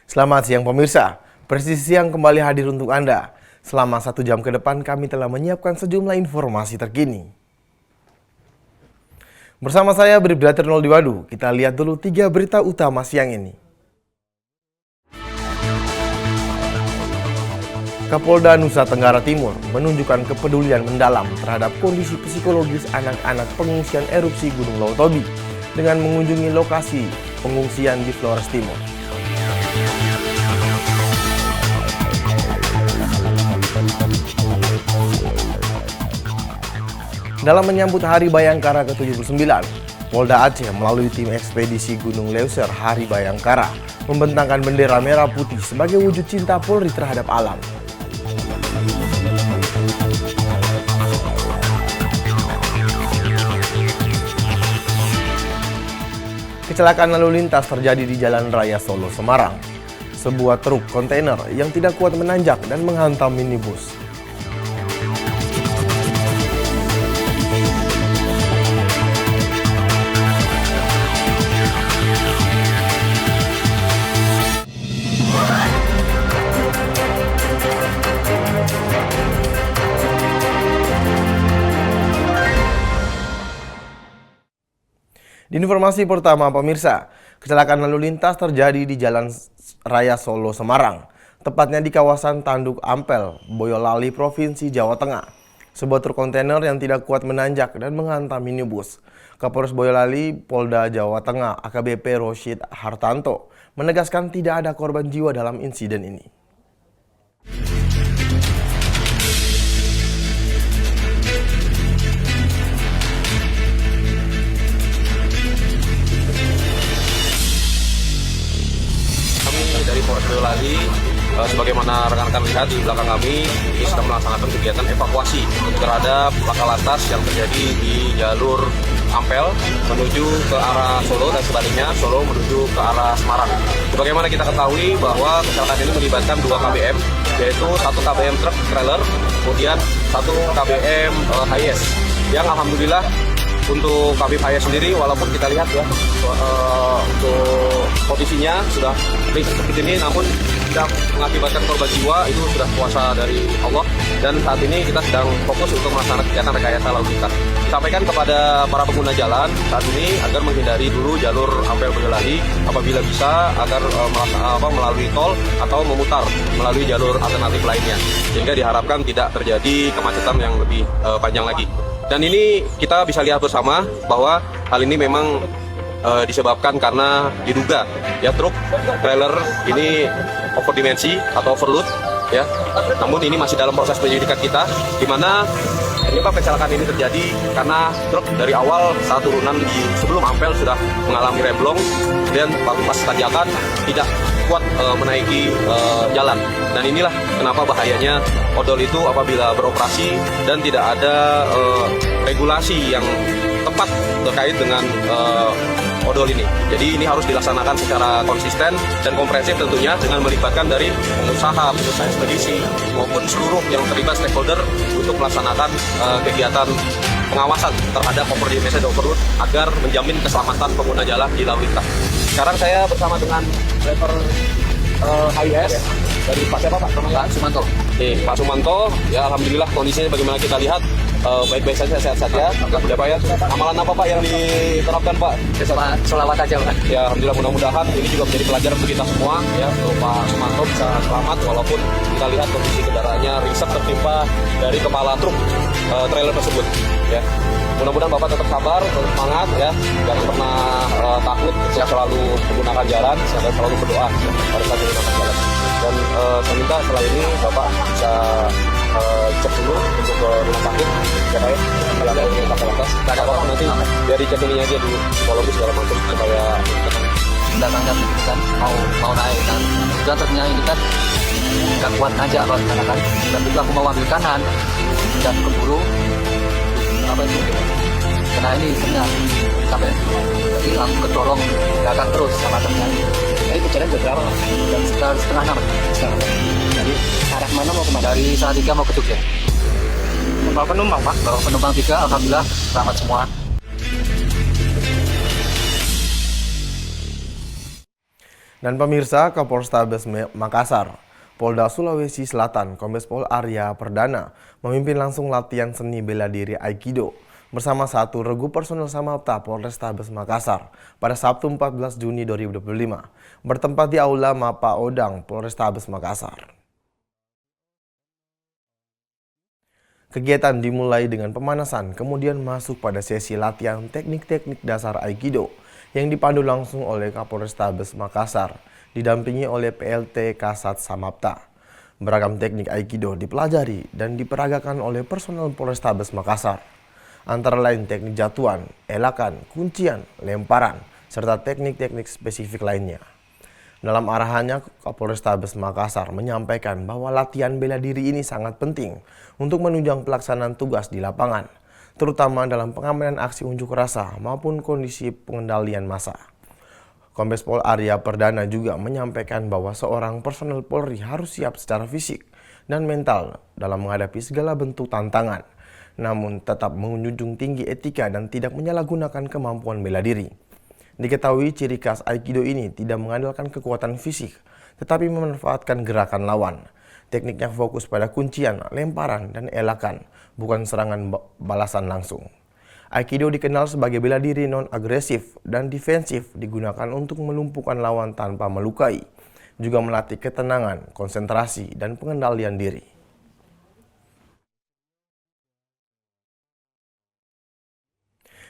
Selamat siang pemirsa, Presisi Siang kembali hadir untuk Anda. Selama 1 jam ke depan kami telah menyiapkan sejumlah informasi terkini. Bersama saya Bribda Ternol Diwadu, kita lihat dulu 3 berita utama siang ini. Kapolda Nusa Tenggara Timur menunjukkan kepedulian mendalam terhadap kondisi psikologis anak-anak pengungsian erupsi Gunung Leutobi dengan mengunjungi lokasi pengungsian di Flores Timur. Dalam menyambut Hari Bayangkara ke-79, Polda Aceh melalui tim ekspedisi Gunung Leuser Hari Bayangkara membentangkan bendera merah putih sebagai wujud cinta Polri terhadap alam. Kecelakaan lalu lintas terjadi di Jalan Raya Solo, Semarang. Sebuah truk kontainer yang tidak kuat menanjak dan menghantam minibus. Di informasi pertama pemirsa, kecelakaan lalu lintas terjadi di Jalan Raya Solo, Semarang, tepatnya di kawasan Tanduk Ampel, Boyolali, Provinsi Jawa Tengah. Sebuah truk kontainer yang tidak kuat menanjak dan menghantam minibus. Kapolres Boyolali, Polda Jawa Tengah, AKBP Rosyid Hartanto, menegaskan tidak ada korban jiwa dalam insiden ini. Dari Polres Boyolali, sebagaimana rekan-rekan lihat di belakang kami, ini sedang melaksanakan kegiatan evakuasi terhadap laka lantas yang terjadi di jalur Ampel menuju ke arah Solo dan sebaliknya Solo menuju ke arah Semarang. Sebagaimana kita ketahui bahwa kecelakaan ini melibatkan 2 KBM, yaitu 1 KBM truk trailer, kemudian 1 KBM HIS, yang alhamdulillah untuk KBM HIS sendiri, walaupun kita lihat ya untuk kondisinya sudah seperti ini, namun tidak mengakibatkan korban jiwa, itu sudah kuasa dari Allah. Dan saat ini kita sedang fokus untuk melaksanakan kegiatan rekayasa lalu lintas. Sampaikan kepada para pengguna jalan saat ini agar menghindari dulu jalur Ampel Boyolali apabila bisa, agar melalui tol atau memutar melalui jalur alternatif lainnya, sehingga diharapkan tidak terjadi kemacetan yang lebih panjang lagi. Dan ini kita bisa lihat bersama bahwa hal ini memang disebabkan karena diduga ya truk trailer ini overdimensi atau overload ya. Namun ini masih dalam proses penyelidikan kita, di mana penyebab kecelakaan ini terjadi karena truk dari awal saat turunan sebelum Ampel sudah mengalami remblong, kemudian pas tanjakan tidak kuat menaiki jalan. Dan inilah kenapa bahayanya odol itu apabila beroperasi dan tidak ada regulasi yang tepat terkait dengan odol ini. Jadi ini harus dilaksanakan secara konsisten dan komprehensif tentunya, dengan melibatkan dari pengusaha ekspedisi maupun seluruh yang terlibat stakeholder untuk melaksanakan kegiatan pengawasan terhadap overdimensi dan overload agar menjamin keselamatan pengguna jalan di lalu lintas. Sekarang saya bersama dengan driver HIS dari Pak siapa Pak? Pak Sumanto. Pak Sumanto, ya alhamdulillah kondisinya bagaimana kita lihat baik-baik saja, sehat saja. Ya Pak ya. Amalan apa Pak yang diterapkan Pak? Selawat aja Pak. Ya alhamdulillah, mudah-mudahan ini juga menjadi pelajaran untuk kita semua ya, untuk Pak Sumanto bisa selamat walaupun kita lihat kondisi kendaraannya ringsek tertimpa dari kepala truk trailer tersebut ya. Mudah-mudahan Bapak tetap sabar, tetap semangat ya, jangan pernah takut, saya selalu menggunakan jalan, saya selalu berdoa pada saat menggunakan jalan. Dan saya minta setelah ini Bapak bisa cek dulu untuk ke rumah sakit ya Pak ya, kalau ada yang lantas ada apa nanti biar dicek ininya aja dulu, psikologis segala macam supaya Datangnya gitu kan, mau naik kan, dan ternyata ini kan nggak kuat aja kalau sana kan, dan itu aku mau ambil kanan dan keburu apa itu, karena ini ternyata sampai jadi langsung kedorong gagal terus sama ternyata. Ini kejadian berapa? Dan sekitar setengah 6 Jadi arah mana mau kemana? Dari Salatiga mau ke Jogja. Bawa penumpang Pak? Bawa penumpang 3, alhamdulillah selamat semua. Dan pemirsa, Kapolrestabes Makassar, Polda Sulawesi Selatan, Kombes Pol Arya Perdana memimpin langsung latihan seni bela diri Aikido bersama satu regu personel Samapta Polrestabes Makassar pada Sabtu 14 Juni 2025 bertempat di Aula Mapa Odang Polrestabes Makassar. Kegiatan dimulai dengan pemanasan, kemudian masuk pada sesi latihan teknik-teknik dasar Aikido yang dipandu langsung oleh Kapolrestabes Makassar, didampingi oleh PLT Kasat Samapta. Beragam teknik Aikido dipelajari dan diperagakan oleh personel Polrestabes Makassar, antara lain teknik jatuhan, elakan, kuncian, lemparan, serta teknik-teknik spesifik lainnya. Dalam arahannya, Kapolrestabes Makassar menyampaikan bahwa latihan bela diri ini sangat penting untuk menunjang pelaksanaan tugas di lapangan, terutama dalam pengamanan aksi unjuk rasa maupun kondisi pengendalian massa. Kombes Pol Arya Perdana juga menyampaikan bahwa seorang personel Polri harus siap secara fisik dan mental dalam menghadapi segala bentuk tantangan, namun tetap menjunjung tinggi etika dan tidak menyalahgunakan kemampuan bela diri. Diketahui ciri khas Aikido ini tidak mengandalkan kekuatan fisik, tetapi memanfaatkan gerakan lawan. Tekniknya fokus pada kuncian, lemparan, dan elakan, bukan serangan balasan langsung. Aikido dikenal sebagai bela diri non-agresif dan defensif, digunakan untuk melumpuhkan lawan tanpa melukai, juga melatih ketenangan, konsentrasi, dan pengendalian diri.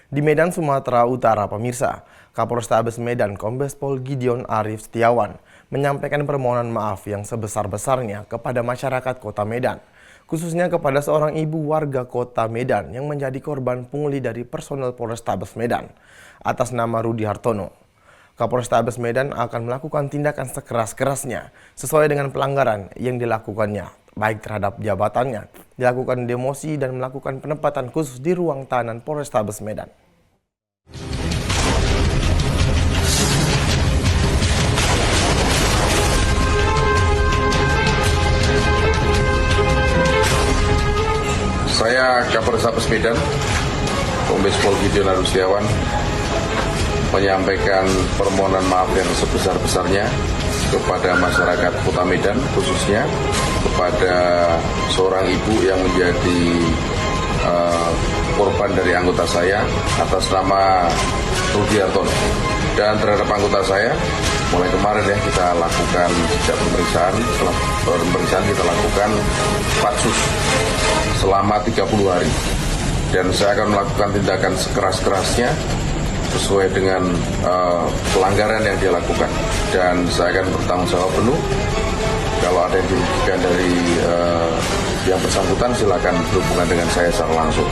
Di Medan, Sumatera Utara, pemirsa, Kapolrestabes Medan Kombes Pol Gideon Arif Setiawan menyampaikan permohonan maaf yang sebesar-besarnya kepada masyarakat Kota Medan, khususnya kepada seorang ibu warga Kota Medan yang menjadi korban pungli dari personel Polrestabes Medan atas nama Rudi Hartono. Kapolrestabes Medan akan melakukan tindakan sekeras-kerasnya sesuai dengan pelanggaran yang dilakukannya, baik terhadap jabatannya, dilakukan demosi dan melakukan penempatan khusus di ruang tahanan Polrestabes Medan. Saya Kapolrestabes Medan, Kombes Pol Gideon Arif Setiawan, menyampaikan permohonan maaf yang sebesar-besarnya kepada masyarakat Kota Medan, khususnya kepada seorang ibu yang menjadi korban dari anggota saya atas nama Rudi Hartono. Dan terhadap anggota saya, mulai kemarin ya kita lakukan sejak pemeriksaan. Setelah pemeriksaan kita lakukan patsus selama 30 hari. Dan saya akan melakukan tindakan sekeras-kerasnya sesuai dengan pelanggaran yang dia lakukan. Dan saya akan bertanggung jawab penuh. Kalau ada yang dirugikan dari yang bersangkutan, silakan berhubungan dengan saya secara langsung.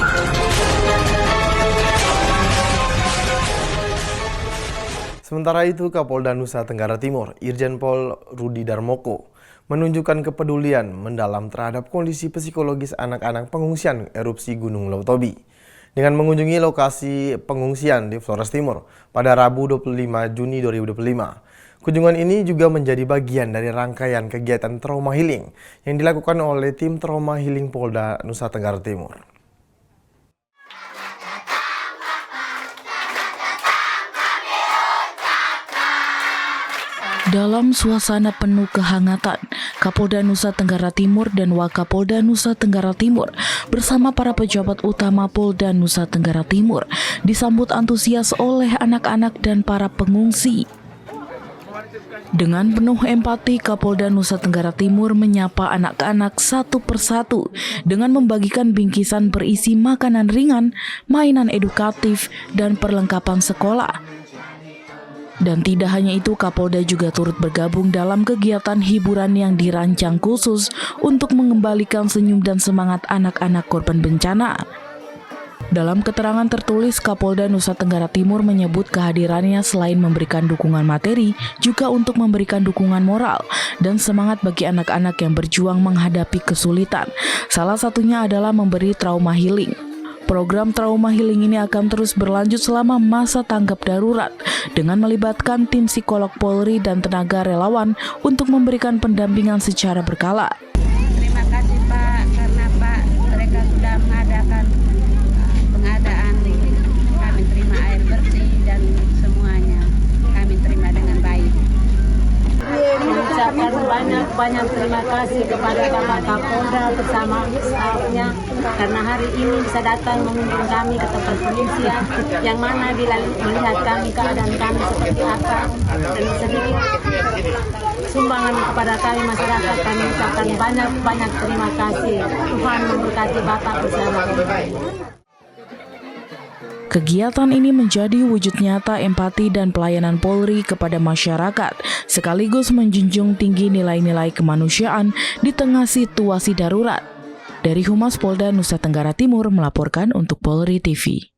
Sementara itu, Kapolda Nusa Tenggara Timur, Irjen Pol Rudi Darmoko, menunjukkan kepedulian mendalam terhadap kondisi psikologis anak-anak pengungsian erupsi Gunung Leutobi dengan mengunjungi lokasi pengungsian di Flores Timur pada Rabu 25 Juni 2025. Kunjungan ini juga menjadi bagian dari rangkaian kegiatan trauma healing yang dilakukan oleh tim trauma healing Polda Nusa Tenggara Timur. Dalam suasana penuh kehangatan, Kapolda Nusa Tenggara Timur dan Wakapolda Nusa Tenggara Timur bersama para pejabat utama Polda Nusa Tenggara Timur disambut antusias oleh anak-anak dan para pengungsi. Dengan penuh empati, Kapolda Nusa Tenggara Timur menyapa anak-anak satu persatu dengan membagikan bingkisan berisi makanan ringan, mainan edukatif, dan perlengkapan sekolah. Dan tidak hanya itu, Kapolda juga turut bergabung dalam kegiatan hiburan yang dirancang khusus untuk mengembalikan senyum dan semangat anak-anak korban bencana. Dalam keterangan tertulis, Kapolda Nusa Tenggara Timur menyebut kehadirannya selain memberikan dukungan materi, juga untuk memberikan dukungan moral dan semangat bagi anak-anak yang berjuang menghadapi kesulitan. Salah satunya adalah memberi trauma healing. Program trauma healing ini akan terus berlanjut selama masa tanggap darurat dengan melibatkan tim psikolog Polri dan tenaga relawan untuk memberikan pendampingan secara berkala. Terima kasih Pak, karena Pak mereka sudah mengadakan pengadaan ini. Kami terima air bersih dan semuanya kami terima dengan baik. berterima kasih kepada Bapak Kapolda bersama stafnya karena hari ini bisa datang mengunjungi kami ke tempat pengungsian yang mana melihat kami keadaan kami seperti apa dan sedikit sumbangan kepada kami masyarakat. Kami ucapkan banyak terima kasih. Tuhan memberkati Bapak bersama kami. Kegiatan ini menjadi wujud nyata empati dan pelayanan Polri kepada masyarakat, sekaligus menjunjung tinggi nilai-nilai kemanusiaan di tengah situasi darurat. Dari Humas Polda Nusa Tenggara Timur melaporkan untuk Polri TV.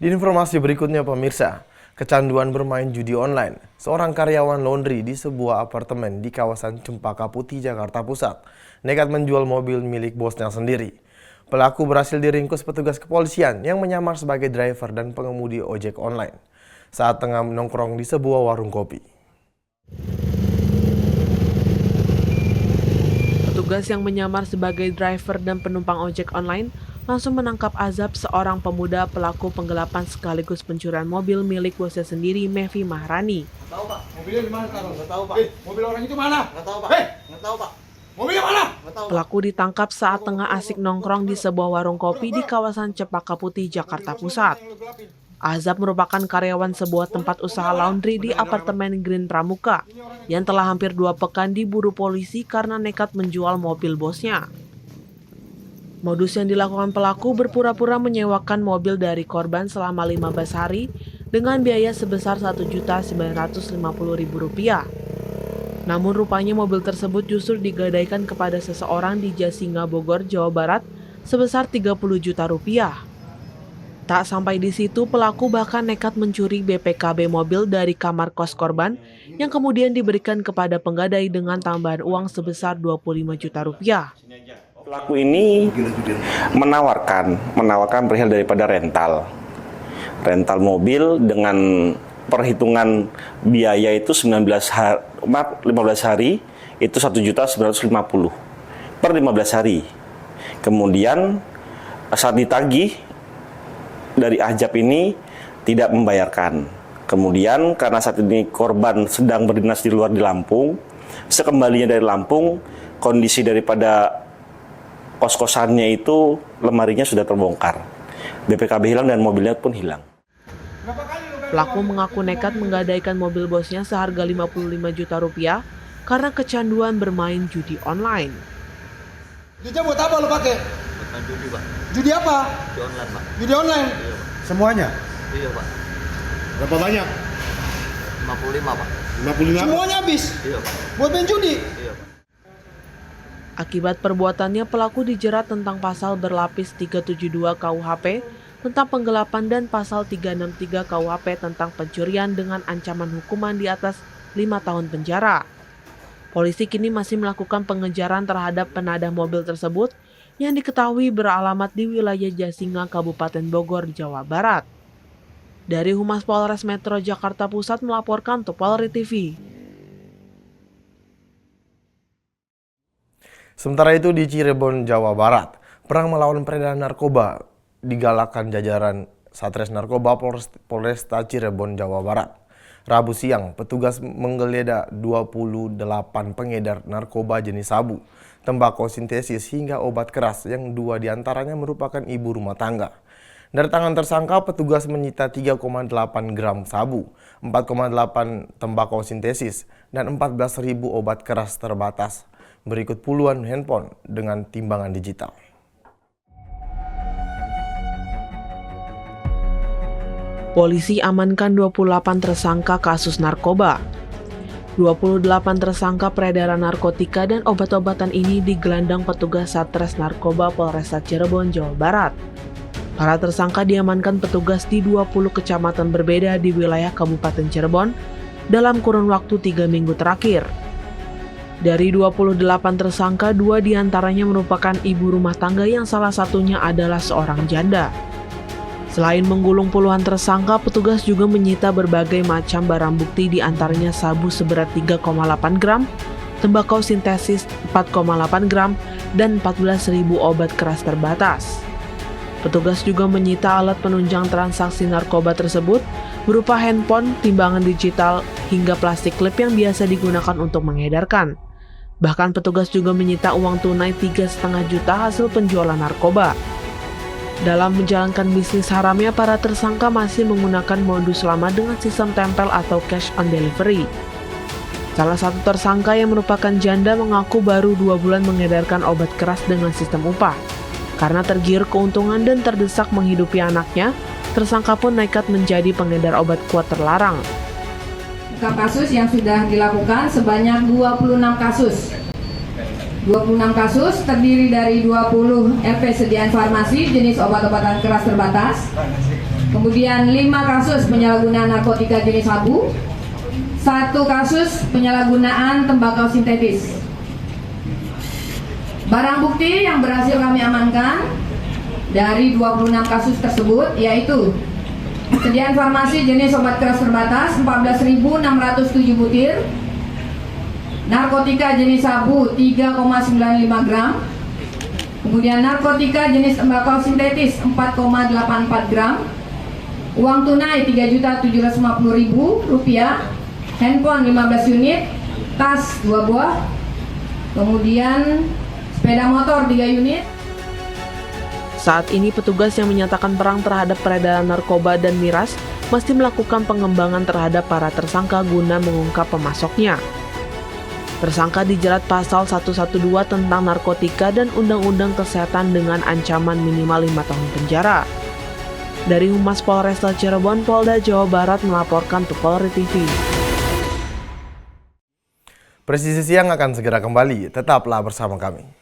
Di informasi berikutnya pemirsa, kecanduan bermain judi online. Seorang karyawan laundry di sebuah apartemen di kawasan Cempaka Putih, Jakarta Pusat, nekat menjual mobil milik bosnya sendiri. Pelaku berhasil diringkus petugas kepolisian yang menyamar sebagai driver dan pengemudi ojek online saat tengah nongkrong di sebuah warung kopi. Petugas yang menyamar sebagai driver dan penumpang ojek online langsung menangkap azab seorang pemuda pelaku penggelapan sekaligus pencurian mobil milik bosnya sendiri, Mevi Maharani. Nggak tahu Pak, mobilnya di mana sekarang? Nggak tahu Pak. Mobil orang itu mana? Nggak tahu Pak. Nggak tahu Pak. Mobilnya mana? Nggak tahu. Pelaku ditangkap saat tengah asik nongkrong di sebuah warung kopi di kawasan Cempaka Putih, Jakarta Pusat. Azab merupakan karyawan sebuah tempat usaha laundry di apartemen Green Pramuka yang telah hampir 2 pekan diburu polisi karena nekat menjual mobil bosnya. Modus yang dilakukan pelaku berpura-pura menyewakan mobil dari korban selama 15 hari dengan biaya sebesar Rp1.950.000. Namun rupanya mobil tersebut justru digadaikan kepada seseorang di Jasinga, Bogor, Jawa Barat sebesar Rp30 juta. Tak sampai di situ, pelaku bahkan nekat mencuri BPKB mobil dari kamar kos korban yang kemudian diberikan kepada penggadai dengan tambahan uang sebesar Rp25 juta. Pelaku ini menawarkan perihal daripada rental mobil dengan perhitungan biaya itu 15 hari itu Rp1.950.000 per 15 hari. Kemudian saat ditagih dari Ajab ini tidak membayarkan. Kemudian karena saat ini korban sedang berdinas di luar di Lampung, sekembalinya dari Lampung, kondisi daripada kos-kosannya itu lemarinya sudah terbongkar. BPKB hilang dan mobilnya pun hilang. Pelaku mengaku nekat menggadaikan mobil bosnya seharga Rp55 juta karena kecanduan bermain judi online. Duitnya buat apa lo pakai? Bukan judi Pak. Judi apa? Judi online Pak. Judi online? Iya Pak. Semuanya? Iya Pak. Berapa banyak? 55 Pak. 55? Semuanya habis? Iya Pak. Buat main judi? Iya Pak. Akibat perbuatannya, pelaku dijerat tentang pasal berlapis 372 KUHP tentang penggelapan dan pasal 363 KUHP tentang pencurian dengan ancaman hukuman di atas 5 tahun penjara. Polisi kini masih melakukan pengejaran terhadap penadah mobil tersebut yang diketahui beralamat di wilayah Jasinga, Kabupaten Bogor, Jawa Barat. Dari Humas Polres Metro Jakarta Pusat melaporkan untuk Polri TV. Sementara itu di Cirebon, Jawa Barat, perang melawan peredaran narkoba digalakkan jajaran Satres Narkoba Polresta Cirebon, Jawa Barat. Rabu siang, petugas menggeledah 28 pengedar narkoba jenis sabu, tembakau sintesis hingga obat keras yang 2 diantaranya merupakan ibu rumah tangga. Dari tangan tersangka, petugas menyita 3,8 gram sabu, 4,8 tembakau sintesis, dan 14.000 obat keras terbatas. Berikut puluhan handphone dengan timbangan digital. Polisi amankan 28 tersangka kasus narkoba. 28 tersangka peredaran narkotika dan obat-obatan ini digelandang petugas Satres Narkoba Polresta Cirebon, Jawa Barat. Para tersangka diamankan petugas di 20 kecamatan berbeda di wilayah Kabupaten Cirebon dalam kurun waktu 3 minggu terakhir. Dari 28 tersangka, 2 diantaranya merupakan ibu rumah tangga yang salah satunya adalah seorang janda. Selain menggulung puluhan tersangka, petugas juga menyita berbagai macam barang bukti diantaranya sabu seberat 3,8 gram, tembakau sintesis 4,8 gram, dan 14.000 obat keras terbatas. Petugas juga menyita alat penunjang transaksi narkoba tersebut berupa handphone, timbangan digital, hingga plastik klip yang biasa digunakan untuk mengedarkan. Bahkan petugas juga menyita uang tunai 3,5 juta hasil penjualan narkoba. Dalam menjalankan bisnis haramnya, para tersangka masih menggunakan modus lama dengan sistem tempel atau cash on delivery. Salah satu tersangka yang merupakan janda mengaku baru 2 bulan mengedarkan obat keras dengan sistem upah. Karena tergiur keuntungan dan terdesak menghidupi anaknya, tersangka pun nekat menjadi pengedar obat kuat terlarang. Kasus yang sudah dilakukan sebanyak 26 kasus. 26 kasus terdiri dari 20 LP sediaan farmasi jenis obat-obatan keras terbatas. Kemudian 5 kasus penyalahgunaan narkotika jenis sabu. 1 kasus penyalahgunaan tembakau sintetis. Barang bukti yang berhasil kami amankan dari 26 kasus tersebut yaitu sediaan farmasi jenis obat keras terbatas 14.607 butir, narkotika jenis sabu 3,95 gram, kemudian narkotika jenis tembakau sintetis 4,84 gram, uang tunai Rp3.750.000, handphone 15 unit, tas 2 buah, kemudian sepeda motor 3 unit. Saat ini petugas yang menyatakan perang terhadap peredaran narkoba dan miras masih melakukan pengembangan terhadap para tersangka guna mengungkap pemasoknya. Tersangka dijerat pasal 112 tentang narkotika dan Undang-Undang Kesehatan dengan ancaman minimal 5 tahun penjara. Dari Humas Polresta Cirebon, Polda Jawa Barat melaporkan untuk Polri TV. Presisi Siang akan segera kembali, tetaplah bersama kami.